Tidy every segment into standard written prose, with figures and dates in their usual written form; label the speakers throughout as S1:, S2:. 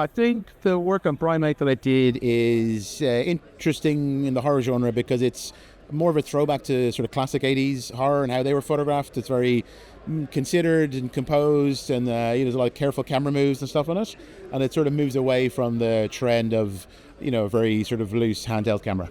S1: I think the work on Primate that I did is interesting in the horror genre because it's more of a throwback to sort of classic 80s horror and how they were photographed. It's very considered and composed, and there's a lot of careful camera moves and stuff on it. And it sort of moves away from the trend of, a very sort of loose handheld camera.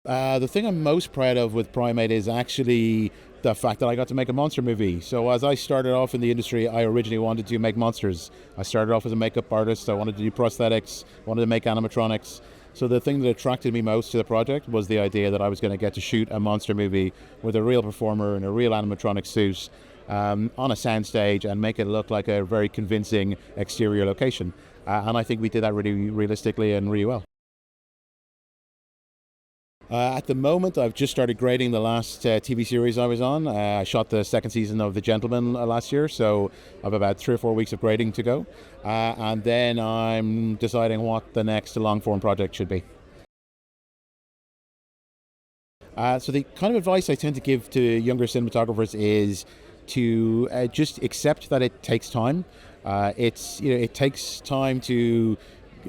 S1: The thing I'm most proud of with Primate is actually the fact that I got to make a monster movie. So as I started off in the industry, I originally wanted to make monsters. I started off as a makeup artist. I wanted to do prosthetics, wanted to make animatronics. So the thing that attracted me most to the project was the idea that I was going to get to shoot a monster movie with a real performer in a real animatronic suit on a soundstage and make it look like a very convincing exterior location. And I think we did that really realistically and really well. At the moment, I've just started grading the last TV series I was on. I shot the second season of The Gentleman last year, so I have about 3 or 4 weeks of grading to go. And then I'm deciding what the next long-form project should be. So the kind of advice I tend to give to younger cinematographers is to just accept that it takes time. It takes time to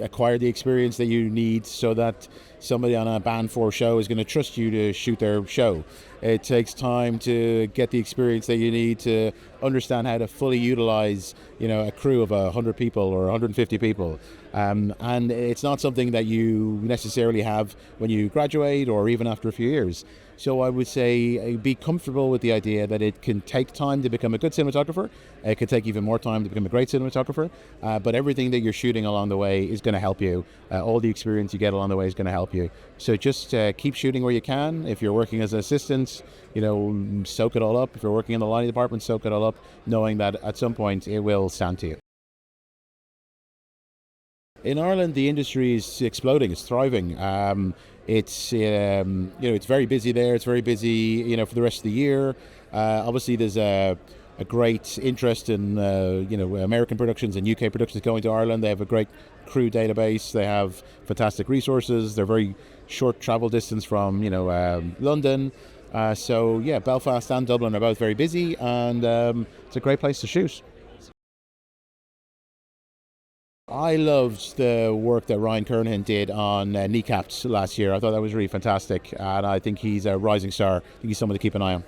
S1: acquire the experience that you need so that somebody on a Band 4 show is going to trust you to shoot their show. It takes time to get the experience that you need to understand how to fully utilize, a crew of 100 people or 150 people. And it's not something that you necessarily have when you graduate or even after a few years. So I would say be comfortable with the idea that it can take time to become a good cinematographer. It can take even more time to become a great cinematographer. But everything that you're shooting along the way is going to help you. All the experience you get along the way is going to help you. So just keep shooting where you can. If you're working as an assistant, soak it all up. If you're working in the lighting department, soak it all up, knowing that at some point it will stand to you. In Ireland, the industry is exploding. It's thriving. It's very busy there. It's very busy, for the rest of the year. Obviously, there's a great interest in American productions and UK productions going to Ireland. They have a great crew database. They have fantastic resources. They're very short travel distance from London. Belfast and Dublin are both very busy, and it's a great place to shoot. I loved the work that Ryan Kernahan did on Kneecapped last year. I thought that was really fantastic, and I think he's a rising star. I think he's someone to keep an eye on.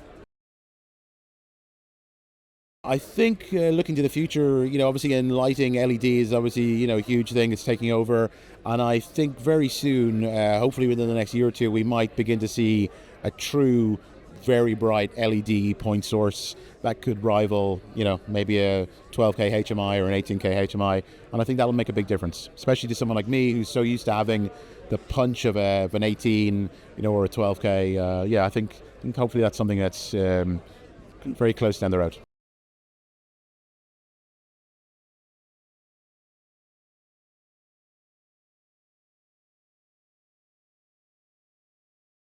S1: I think looking to the future, obviously in lighting, LED is obviously, a huge thing. It's taking over. And I think very soon, hopefully within the next year or two, we might begin to see a true, very bright LED point source that could rival, maybe a 12K HMI or an 18K HMI. And I think that'll make a big difference, especially to someone like me who's so used to having the punch of an 18, or a 12K. I think hopefully that's something that's very close down the road.